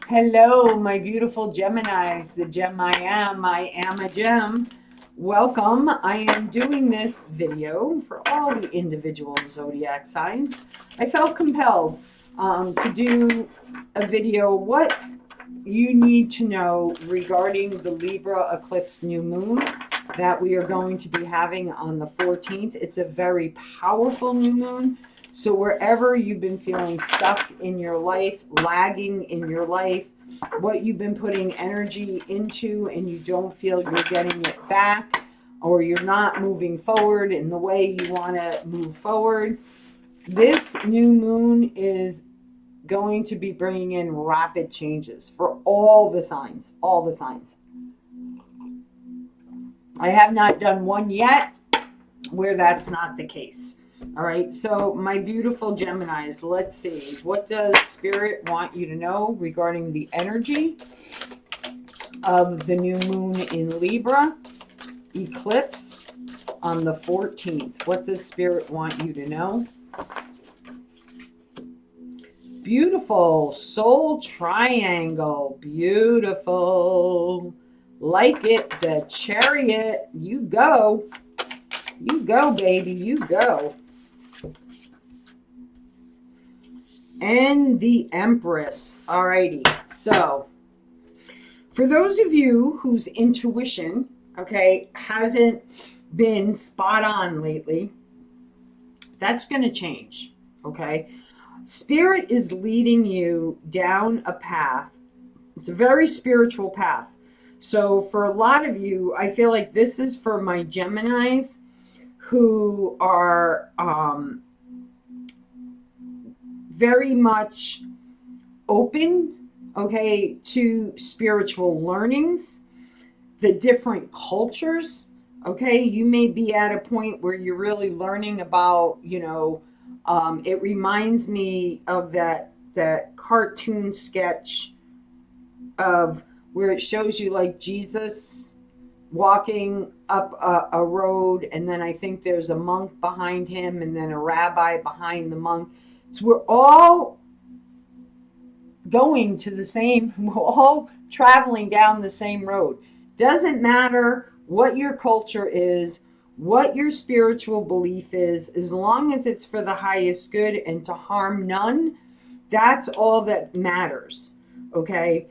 Hello, my beautiful Geminis, the gem I am a gem. Welcome. I am doing this video for all the individual zodiac signs. I felt compelled to do a video what you need to know regarding the Libra eclipse new moon that we are going to be having on the 14th. It's a very powerful new moon. So wherever you've been feeling stuck in your life, lagging in your life, what you've been putting energy into and you don't feel you're getting it back, or you're not moving forward in the way you want to move forward, this new moon is going to be bringing in rapid changes for all the signs, all the signs. I have not done one yet where that's not the case. All right, so my beautiful Geminis, let's see. What does Spirit want you to know regarding the energy of the new moon in Libra, eclipse on the 14th? What does Spirit want you to know? Beautiful soul triangle, beautiful. Like it, the Chariot. You go, baby, you go. And the Empress. Alrighty, so for those of you whose intuition, okay, hasn't been spot on lately, that's going to change, okay? Spirit is leading you down a path. It's a very spiritual path. So for a lot of you, I feel like this is for my Geminis who are very much open, okay, to spiritual learnings, the different cultures, okay? You may be at a point where you're really learning about, it reminds me of that cartoon sketch of where it shows you like Jesus walking up a road, and then I think there's a monk behind him and then a rabbi behind the monk. So we're all going to the same, we're all traveling down the same road. Doesn't matter what your culture is, what your spiritual belief is, as long as it's for the highest good and to harm none, that's all that matters, okay?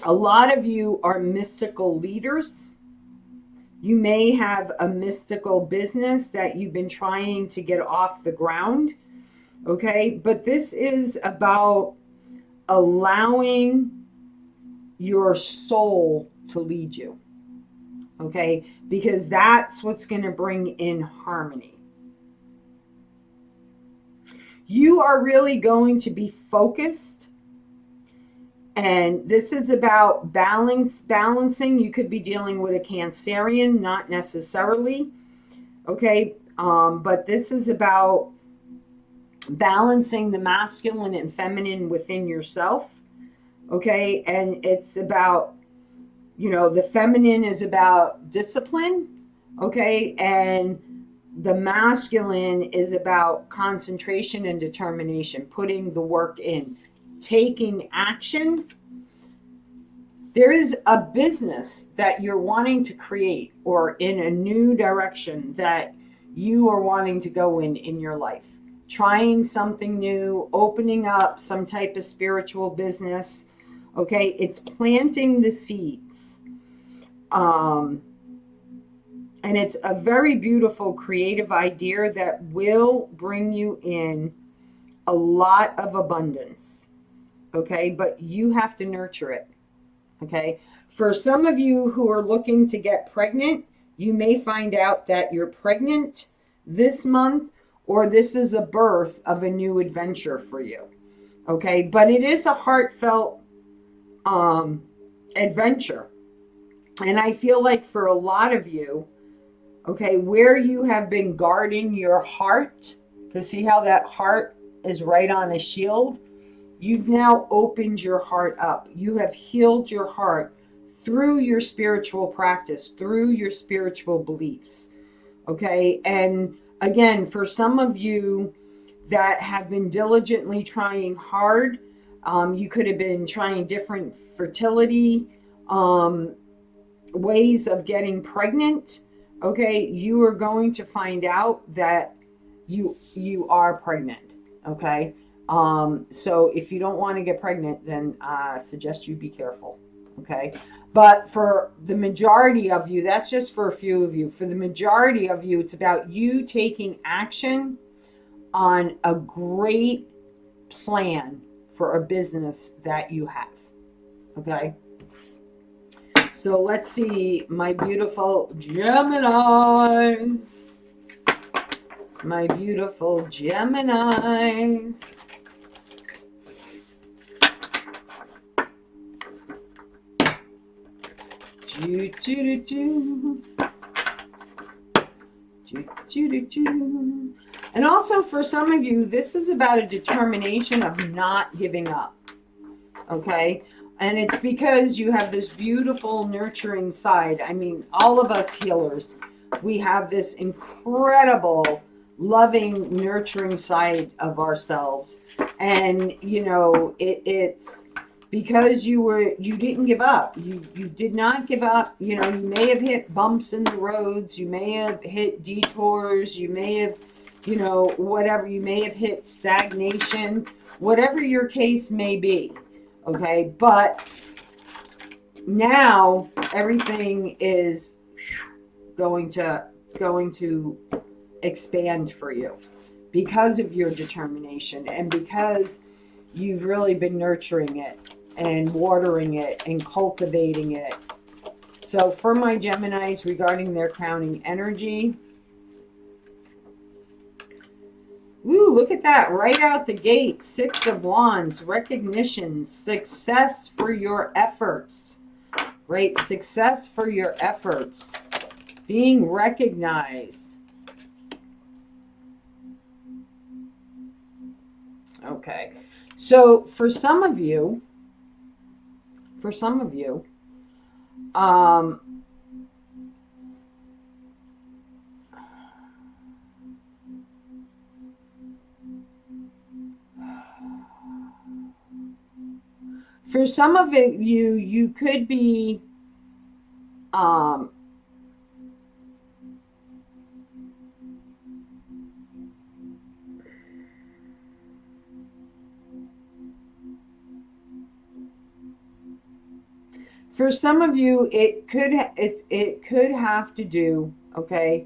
A lot of you are mystical leaders. You may have a mystical business that you've been trying to get off the ground, okay? But this is about allowing your soul to lead you, okay? Because that's what's going to bring in harmony. You are really going to be focused, and this is about balancing. You could be dealing with a Cancerian, not necessarily, okay? But this is about balancing the masculine and feminine within yourself, okay? And it's about, the feminine is about discipline, okay? And the masculine is about concentration and determination, putting the work in, taking action. There is a business that you're wanting to create, or in a new direction that you are wanting to go in your life. Trying something new, opening up some type of spiritual business, okay? It's planting the seeds. And it's a very beautiful creative idea that will bring you in a lot of abundance, okay? But you have to nurture it, okay? For some of you who are looking to get pregnant, you may find out that you're pregnant this month, or this is a birth of a new adventure for you, okay? But it is a heartfelt adventure. And I feel like for a lot of you, okay, where you have been guarding your heart, because see how that heart is right on a shield? You've now opened your heart up. You have healed your heart through your spiritual practice, through your spiritual beliefs, okay? And again, for some of you that have been diligently trying hard You could have been trying different fertility ways of getting pregnant. Okay, you are going to find out that you are pregnant. Okay, so if you don't want to get pregnant, then I suggest you be careful. Okay, but for the majority of you, that's just for a few of you. For the majority of you, it's about you taking action on a great plan for a business that you have. Okay. So let's see, my beautiful Geminis. My beautiful Geminis. Do, do, do, do. Do, do, do, do. And also for some of you, this is about a determination of not giving up. Okay? And it's because you have this beautiful nurturing side. I mean, all of us healers, we have this incredible loving, nurturing side of ourselves. And, you know, it's because you didn't give up. You did not give up. You know, you may have hit bumps in the roads. You may have hit detours. You may have, you know, whatever. You may have hit stagnation, whatever your case may be. Okay, but now everything is going to expand for you because of your determination and because you've really been nurturing it and watering it and cultivating it. So for my Geminis regarding their crowning energy, ooh, look at that. Right out the gate. 6 of Wands. Recognition. Success for your efforts. Right? Success for your efforts. Being recognized. Okay. So for some of you, for some of it, you could be for some of you, it could have to do, okay,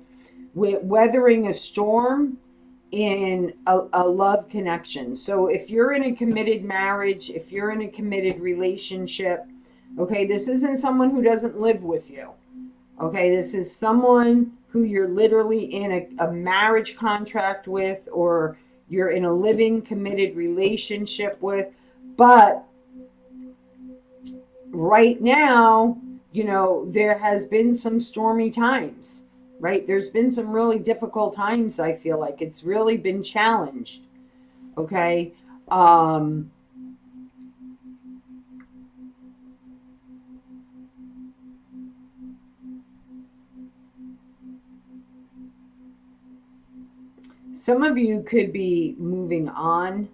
with weathering a storm in a love connection. So if you're in a committed marriage, if you're in a committed relationship, okay, this isn't someone who doesn't live with you. Okay, this is someone who you're literally in a marriage contract with, or you're in a living committed relationship with. But right now, you know, there has been some stormy times, right? There's been some really difficult times. I feel like it's really been challenged. Okay. Some of you could be moving on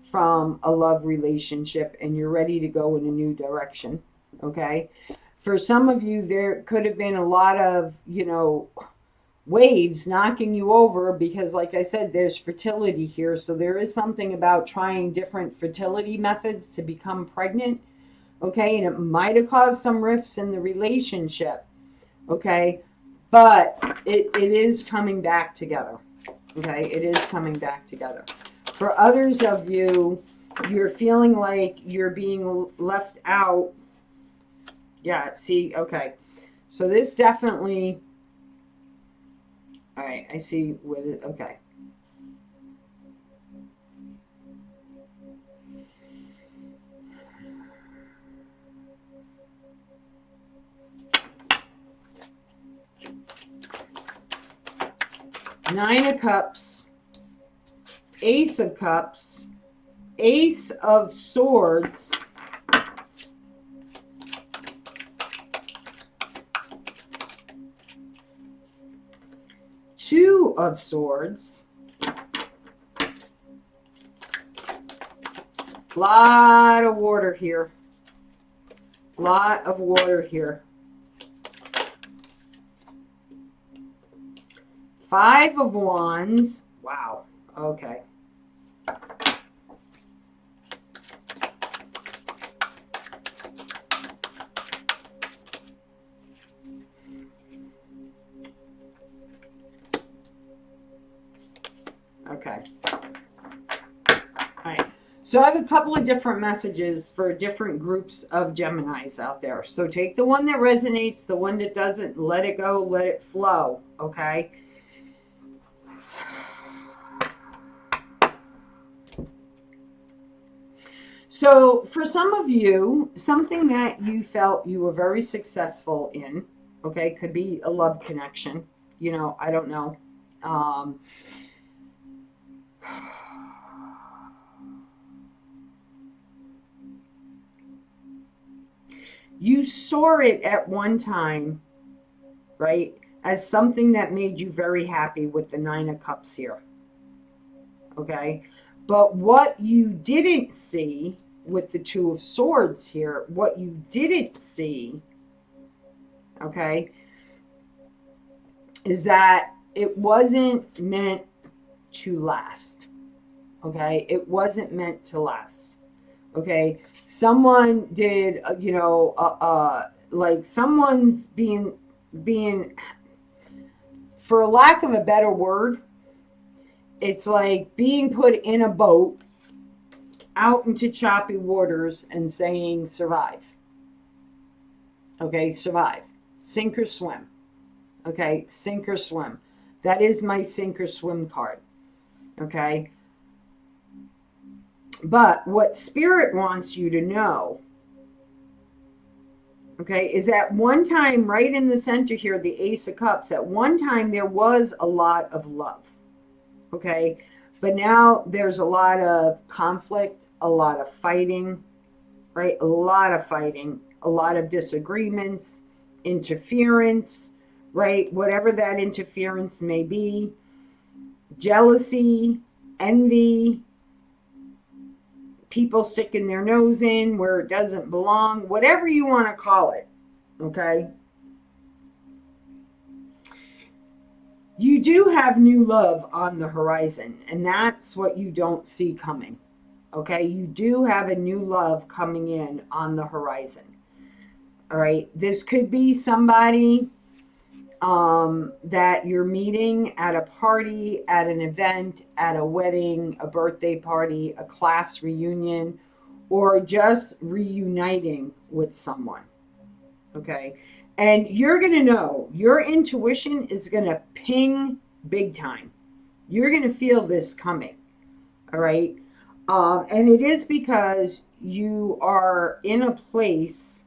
from a love relationship and you're ready to go in a new direction. Okay. For some of you, there could have been a lot of, you know, waves knocking you over because, like I said, there's fertility here. So there is something about trying different fertility methods to become pregnant. Okay. And it might have caused some rifts in the relationship. Okay. But it is coming back together. Okay. It is coming back together. For others of you, you're feeling like you're being left out. Yeah, see, okay. So this definitely, all right, I see what it, okay. Nine of Cups, Ace of Cups, Ace of Swords, Two of Swords, Lot of water here. Lot of water here. 5 of Wands. Wow. Okay. Okay. All right. So I have a couple of different messages for different groups of Geminis out there. So take the one that resonates, the one that doesn't, let it go, let it flow. Okay. So for some of you, something that you felt you were very successful in, okay, could be a love connection. You know, I don't know. You saw it at one time, right, as something that made you very happy with the 9 of Cups here. Okay. But what you didn't see with the 2 of Swords here, what you didn't see, okay, is that it wasn't meant to last. Okay. It wasn't meant to last. Okay. Someone did, you know, like someone's being, for lack of a better word, it's like being put in a boat out into choppy waters and saying, survive. Okay, survive. Sink or swim. Okay, sink or swim. That is my sink or swim card. Okay. But what Spirit wants you to know, okay, is at one time, right in the center here, the Ace of Cups, at one time there was a lot of love. Okay, but now there's a lot of conflict, a lot of fighting, right? A lot of fighting, a lot of disagreements, interference, right? Whatever that interference may be, jealousy, envy, people sticking their nose in where it doesn't belong, whatever you want to call it, okay? You do have new love on the horizon, and that's what you don't see coming. Okay, you do have a new love coming in on the horizon. All right, this could be somebody that you're meeting at a party, at an event, at a wedding, a birthday party, a class reunion, or just reuniting with someone. Okay. And you're going to know, your intuition is going to ping big time. You're going to feel this coming. All right. And it is because you are in a place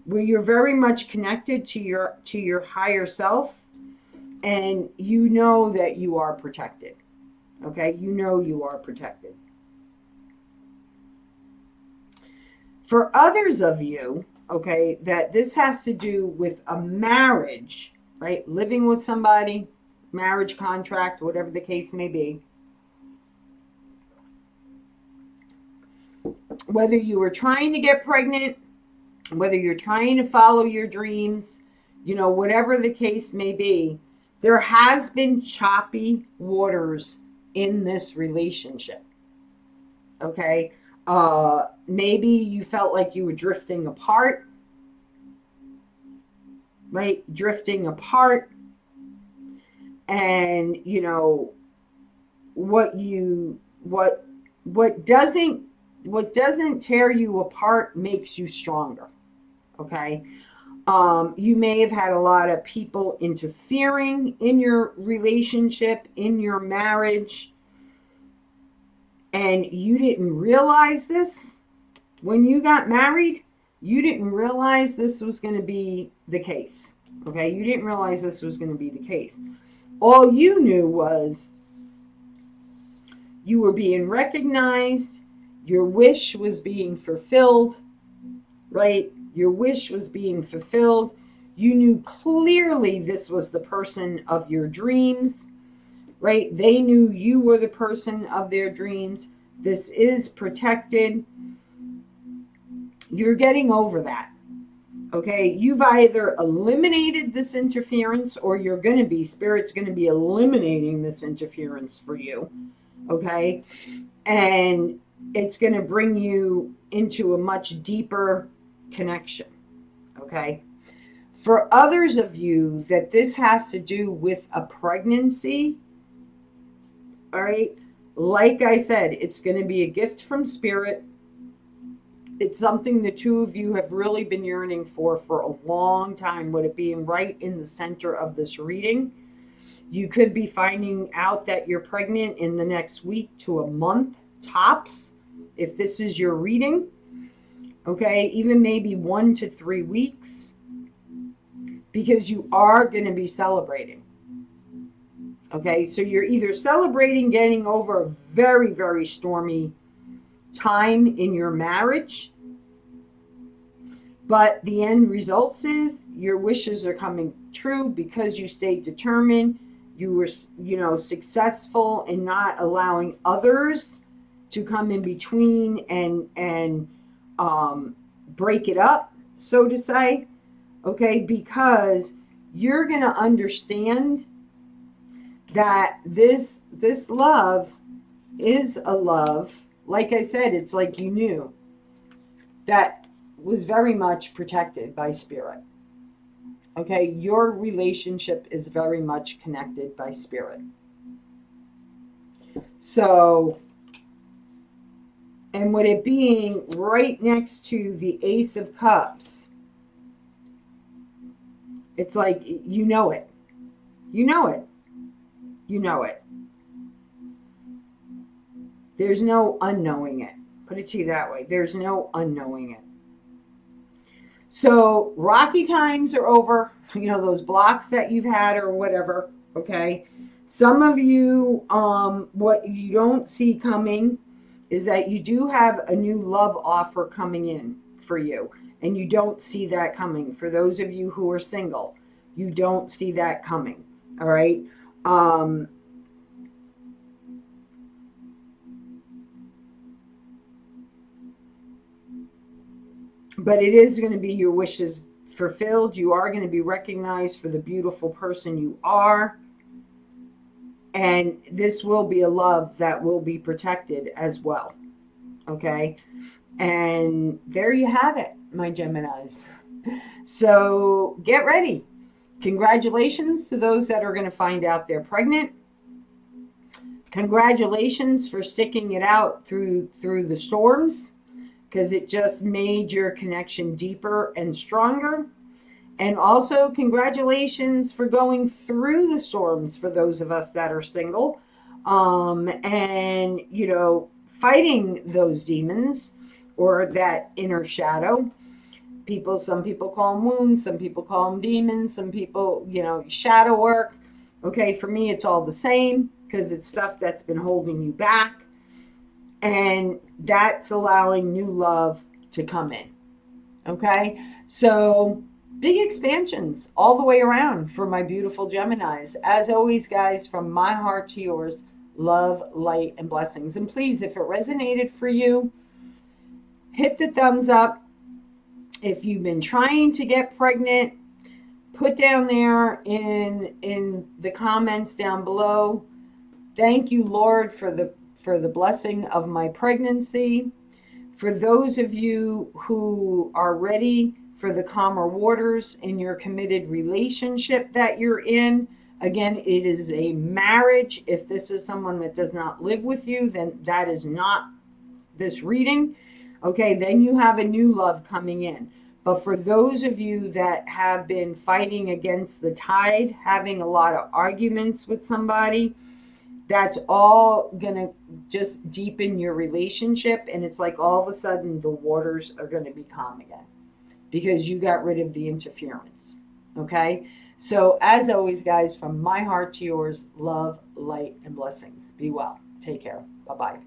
where you're very much connected to your higher self, and you know that you are protected. Okay. You know you are protected. For others of you, okay, that this has to do with a marriage, right? Living with somebody, marriage contract, whatever the case may be. Whether you were trying to get pregnant, whether you're trying to follow your dreams, you know, whatever the case may be, there has been choppy waters in this relationship. Okay. Maybe you felt like you were drifting apart, right? Drifting apart. And, you know, what doesn't tear you apart makes you stronger. Okay. You may have had a lot of people interfering in your relationship, in your marriage, and you didn't realize this when you got married. You didn't realize this was going to be the case. Okay. You didn't realize this was going to be the case. All you knew was you were being recognized. Your wish was being fulfilled, right? Your wish was being fulfilled. You knew clearly this was the person of your dreams, right? They knew you were the person of their dreams. This is protected. You're getting over that. Okay, you've either eliminated this interference or you're going to be, Spirit's going to be eliminating this interference for you. Okay, and it's going to bring you into a much deeper connection. Okay, for others of you that this has to do with a pregnancy, all right, like I said, it's going to be a gift from Spirit. It's something the two of you have really been yearning for a long time, with it being right in the center of this reading. You could be finding out that you're pregnant in the next week to a month tops, if this is your reading. Okay, even maybe 1 to 3 weeks, because you are going to be celebrating. Okay, so you're either celebrating getting over a very, very stormy time in your marriage, but the end result is your wishes are coming true because you stayed determined. You were, successful in not allowing others to come in between and break it up, so to say. Okay, because you're going to understand that this love is a love, like I said, it's like you knew, that was very much protected by Spirit. Okay, your relationship is very much connected by Spirit. So, and with it being right next to the Ace of Cups, it's like you know it. You know it. You know it. There's no unknowing it. Put it to you that way. There's no unknowing it. So rocky times are over. Those blocks that you've had or whatever. Okay. Some of you, what you don't see coming is that you do have a new love offer coming in for you. And you don't see that coming. For those of you who are single, you don't see that coming. All right. But it is going to be your wishes fulfilled. You are going to be recognized for the beautiful person you are. And this will be a love that will be protected as well. Okay. And there you have it, my Geminis. So get ready. Congratulations to those that are going to find out they're pregnant. Congratulations for sticking it out through the storms, because it just made your connection deeper and stronger. And also congratulations for going through the storms for those of us that are single, and fighting those demons or that inner shadow. Some people call them wounds, some people call them demons, some people, shadow work. Okay, for me it's all the same, because it's stuff that's been holding you back. And that's allowing new love to come in. Okay, so big expansions all the way around for my beautiful Geminis. As always, guys, from my heart to yours, love, light, and blessings. And please, if it resonated for you, hit the thumbs up. If you've been trying to get pregnant, put down there in the comments down below, thank you, Lord, for the blessing of my pregnancy. For those of you who are ready for the calmer waters in your committed relationship that you're in, again, it is a marriage. If this is someone that does not live with you, then that is not this reading. Okay, then you have a new love coming in. But for those of you that have been fighting against the tide, having a lot of arguments with somebody, that's all going to just deepen your relationship. And it's like all of a sudden the waters are going to be calm again because you got rid of the interference. Okay. So as always, guys, from my heart to yours, love, light, and blessings. Be well. Take care. Bye-bye.